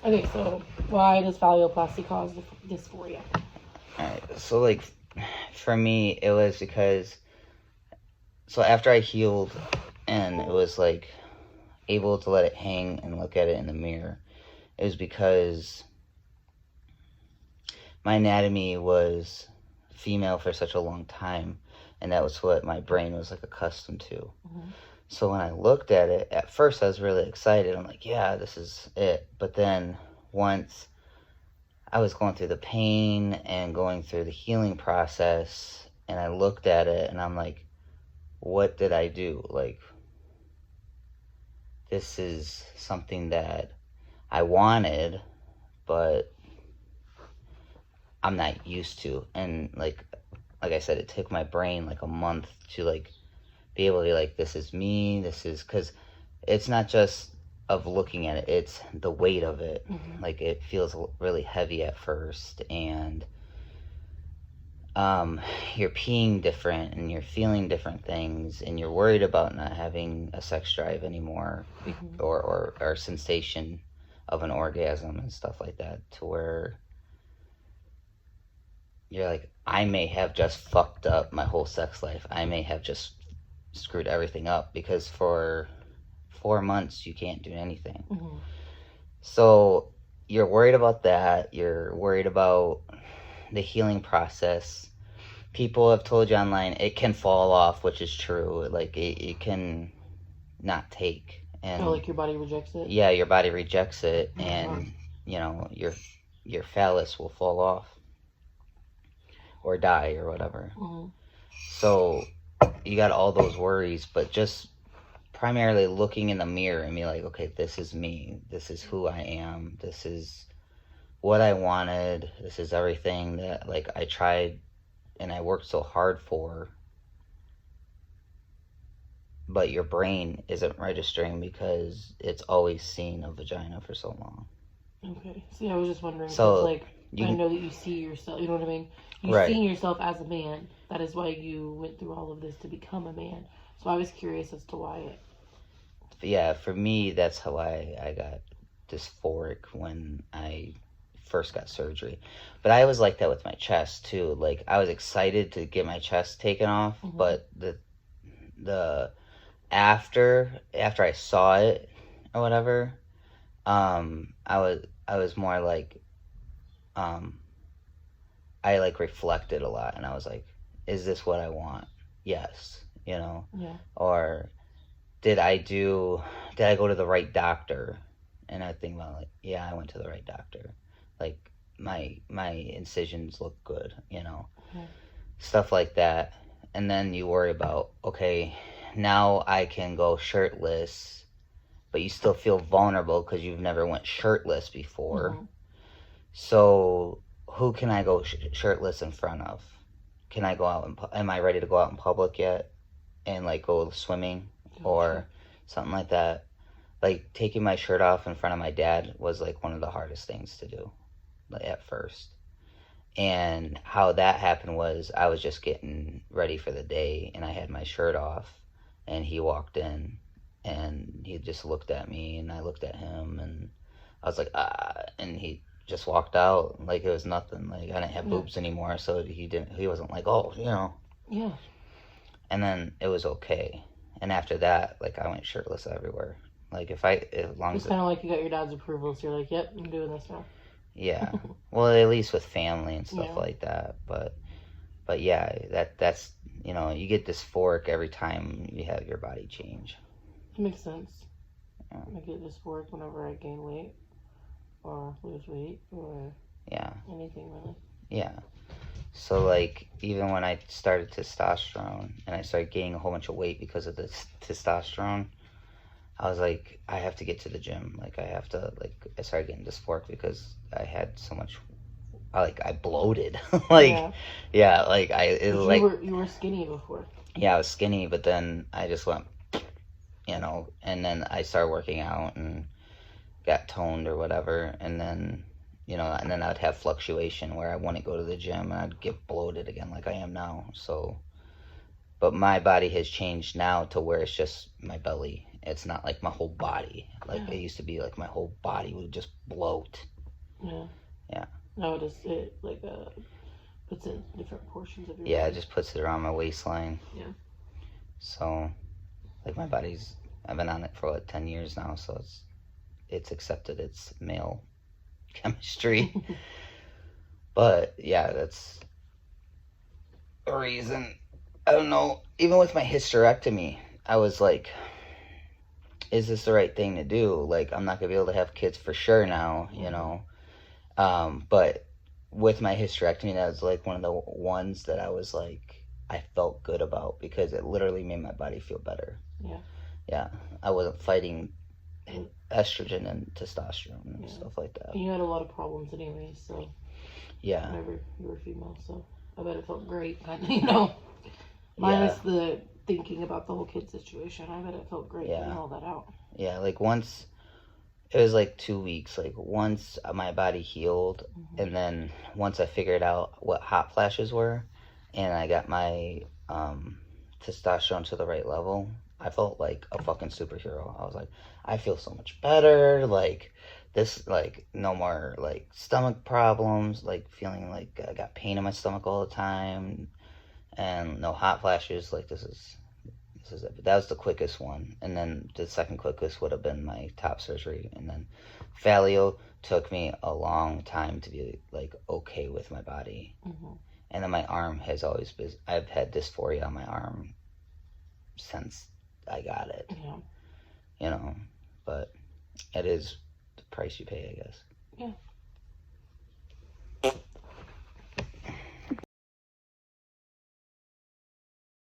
Okay, so why does phalloplasty cause dysphoria? Alright, so like for me it was because after I healed and it was like able to let it hang and look at it in the mirror, it was because my anatomy was female for such a long time, and that was what my brain was like accustomed to. Mm-hmm. So when I looked at it, at first I was really excited. I'm like, yeah, this is it. But then once I was going through the pain and going through the healing process, and I looked at it and I'm like, what did I do? Like, this is something that I wanted, but I'm not used to. And like I said, it took my brain like a month to like be able to like, this is me, this is, because it's not just of looking at it, it's the weight of it. Mm-hmm. Like it feels really heavy at first, and you're peeing different and you're feeling different things, and you're worried about not having a sex drive anymore. Mm-hmm. or sensation of an orgasm and stuff like that, to where you're like, I may have just fucked up my whole sex life. I may have just screwed everything up, because for 4 months you can't do anything. Mm-hmm. So you're worried about that. You're worried about the healing process. People have told you online it can fall off, which is true. Like it can not take, and like your body rejects it. Yeah, your body rejects it, and you know your phallus will fall off or die or whatever. Mm-hmm. So you got all those worries, but just primarily looking in the mirror and be like, okay, this is me. This is who I am. This is what I wanted. This is everything that like I tried and I worked so hard for. But your brain isn't registering because it's always seen a vagina for so long. Okay. See, I was just wondering. So like, I know that you see yourself. You know what I mean? You right. see yourself as a man. That is why you went through all of this to become a man. So I was curious as to why. Yeah, for me, that's how I got dysphoric when I first got surgery. But I was like that with my chest too. Like I was excited to get my chest taken off, Mm-hmm. but the after I saw it or whatever, I was more like, I like reflected a lot, and I was like, is this what I want? Yes, you know. Yeah. Or did I go to the right doctor? And I think about like, yeah, I went to the right doctor. Like my incisions look good, you know. Yeah. Stuff like that. And then you worry about, okay, now I can go shirtless, but you still feel vulnerable because you've never went shirtless before. Mm-hmm. So who can I go shirtless in front of? Can I go out am I ready to go out in public yet and like go swimming or something like that? Like taking my shirt off in front of my dad was like one of the hardest things to do, like, at first. And how that happened was I was just getting ready for the day and I had my shirt off, and he walked in and he just looked at me and I looked at him, and I was like, and he just walked out like it was nothing. Like I didn't have boobs anymore, so he wasn't like, oh, you know. Yeah. And then it was okay. And after that, like I went shirtless everywhere. Like as long as it's kind of like you got your dad's approval, so you're like, yep, I'm doing this now. Yeah. Well, at least with family and stuff like that. But yeah, that's, you know, you get dysphoric every time you have your body change. It makes sense. Yeah. I get dysphoric whenever I gain weight or lose weight or anything really. Yeah. So like even when I started testosterone and I started gaining a whole bunch of weight because of the testosterone, I was like, I have to get to the gym. Like I have to, like, I started getting dysphoric because I had so much, I bloated. Like, yeah, like you were skinny before. Yeah, I was skinny, but then I just went, you know, and then I started working out and got toned or whatever, and then, you know, and then I'd have fluctuation where I wouldn't go to the gym and I'd get bloated again like I am now. So, but my body has changed now to where it's just my belly it's not like my whole body. Like it used to be like my whole body would just bloat. Yeah. Yeah. No, it like puts in different portions of your body. body. It just puts it around my waistline. Yeah. So, like my body's, I've been on it for 10 years now, so it's accepted its male chemistry. But yeah, that's a reason. I don't know. Even with my hysterectomy, I was like, is this the right thing to do? Like, I'm not gonna be able to have kids for sure now, you know. But with my hysterectomy, that was like one of the ones that I was like, I felt good about because it literally made my body feel better. Yeah. Yeah. I wasn't fighting estrogen and testosterone and stuff like that. You had a lot of problems anyway, so. Yeah. Whenever you were female, so I bet it felt great, you know. Minus the thinking about the whole kid situation. I bet it felt great getting all that out. Yeah, like once, it was like 2 weeks. Like once my body healed, and then once I figured out what hot flashes were, and I got my testosterone to the right level, I felt like a fucking superhero. I was like, I feel so much better. Like this, like no more like stomach problems. Like feeling like I got pain in my stomach all the time, and no hot flashes. Like this is it. But that was the quickest one, and then the second quickest would have been my top surgery, and then phallio took me a long time to be like okay with my body. And then my arm has always been, I've had dysphoria on my arm since I got it. You know, but it is the price you pay, I guess. Yeah.